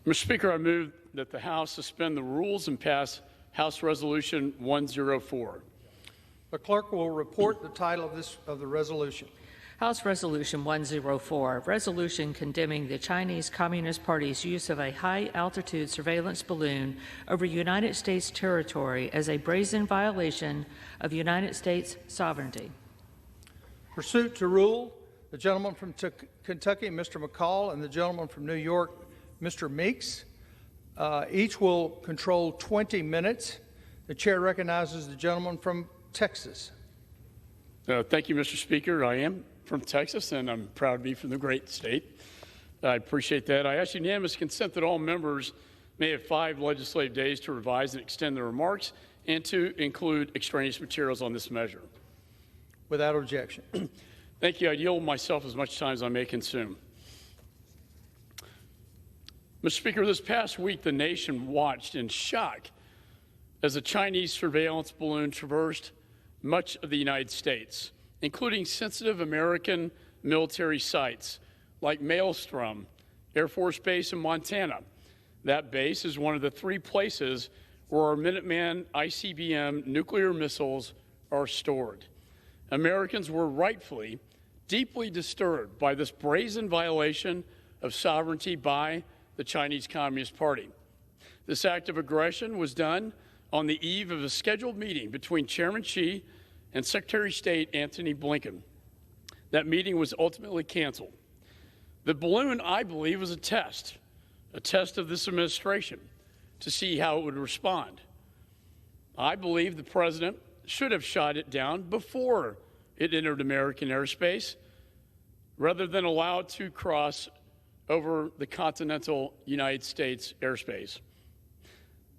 Mr. Speaker, I move that the House suspend the rules and pass House Resolution 104. The clerk will report the title of the resolution. House Resolution 104, resolution condemning the Chinese Communist Party's use of a high-altitude surveillance balloon over United States territory as a brazen violation of United States sovereignty. Pursuant to rule, the gentleman from Kentucky, Mr. McCaul, and the gentleman from New York, Mr. Meeks, each will control 20 minutes. The chair recognizes the gentleman from Texas. Thank you, Mr. Speaker. I am from Texas, and I'm proud to be from the great state. I appreciate that. I ask unanimous consent that all members may have 5 legislative days to revise and extend their remarks and to include extraneous materials on this measure. Without objection. Thank you. I yield myself as much time as I may consume. Mr. Speaker, this past week, the nation watched in shock as a Chinese surveillance balloon traversed much of the United States, including sensitive American military sites like Maelstrom Air Force Base in Montana. That base is one of the 3 places where our Minuteman ICBM nuclear missiles are stored. Americans were rightfully deeply disturbed by this brazen violation of sovereignty by the Chinese Communist Party. This act of aggression was done on the eve of a scheduled meeting between Chairman Xi and Secretary of State Antony Blinken. That meeting was ultimately canceled. The balloon, I believe, was a test of this administration to see how it would respond. I believe the president should have shot it down before it entered American airspace, rather than allow it to cross over the continental United States airspace.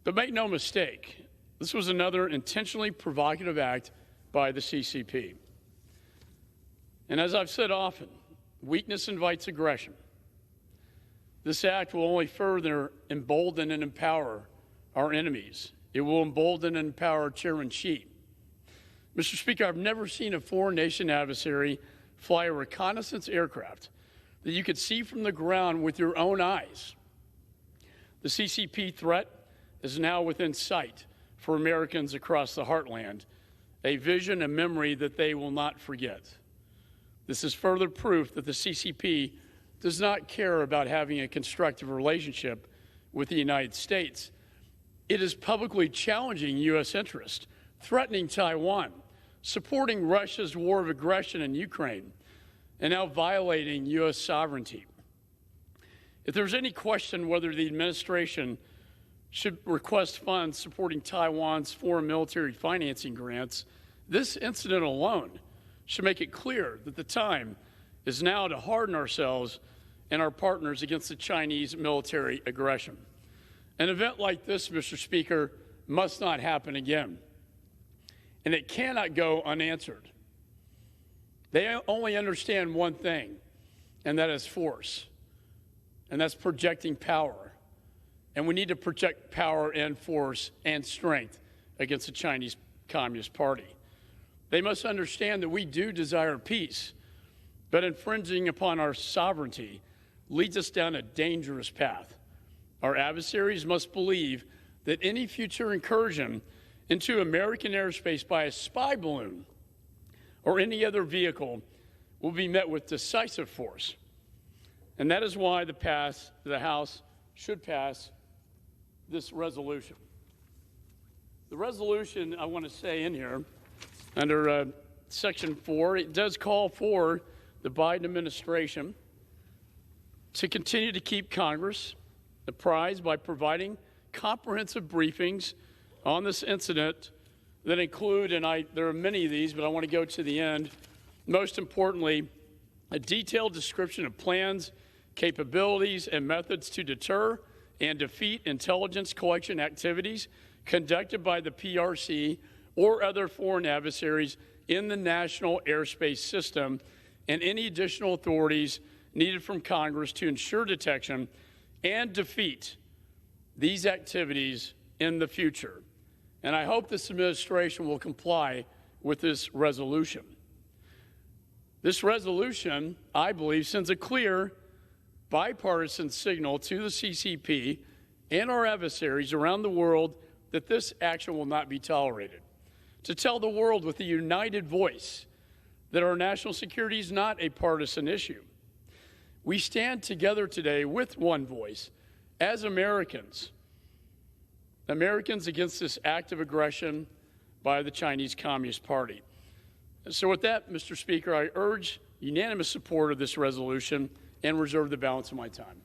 But make no mistake, this was another intentionally provocative act by the CCP. And as I've said often, weakness invites aggression. This act will only further embolden and empower our enemies. It will embolden and empower Chairman Xi. Mr. Speaker, I've never seen a foreign nation adversary fly a reconnaissance aircraft that you could see from the ground with your own eyes. The CCP threat is now within sight for Americans across the heartland, a vision and memory that they will not forget. This is further proof that the CCP does not care about having a constructive relationship with the United States. It is publicly challenging U.S. interests, threatening Taiwan, supporting Russia's war of aggression in Ukraine, and now violating U.S. sovereignty. If there's any question whether the administration should request funds supporting Taiwan's foreign military financing grants, this incident alone should make it clear that the time is now to harden ourselves and our partners against the Chinese military aggression. An event like this, Mr. Speaker, must not happen again, and it cannot go unanswered. They only understand one thing, and that is force, and that's projecting power. And we need to project power and force and strength against the Chinese Communist Party. They must understand that we do desire peace, but infringing upon our sovereignty leads us down a dangerous path. Our adversaries must believe that any future incursion into American airspace by a spy balloon or any other vehicle will be met with decisive force. And that is why the House should pass this resolution. The resolution, I want to say in here, under Section 4, it does call for the Biden administration to continue to keep Congress apprised by providing comprehensive briefings on this incident that include, and there are many of these, but I want to go to the end, most importantly, a detailed description of plans, capabilities, and methods to deter and defeat intelligence collection activities conducted by the PRC or other foreign adversaries in the national airspace system, and any additional authorities needed from Congress to ensure detection and defeat these activities in the future. And I hope this administration will comply with this resolution. This resolution, I believe, sends a clear bipartisan signal to the CCP and our adversaries around the world that this action will not be tolerated. To tell the world with a united voice that our national security is not a partisan issue. We stand together today with one voice as Americans against this act of aggression by the Chinese Communist Party. So with that, Mr. Speaker, I urge unanimous support of this resolution and reserve the balance of my time.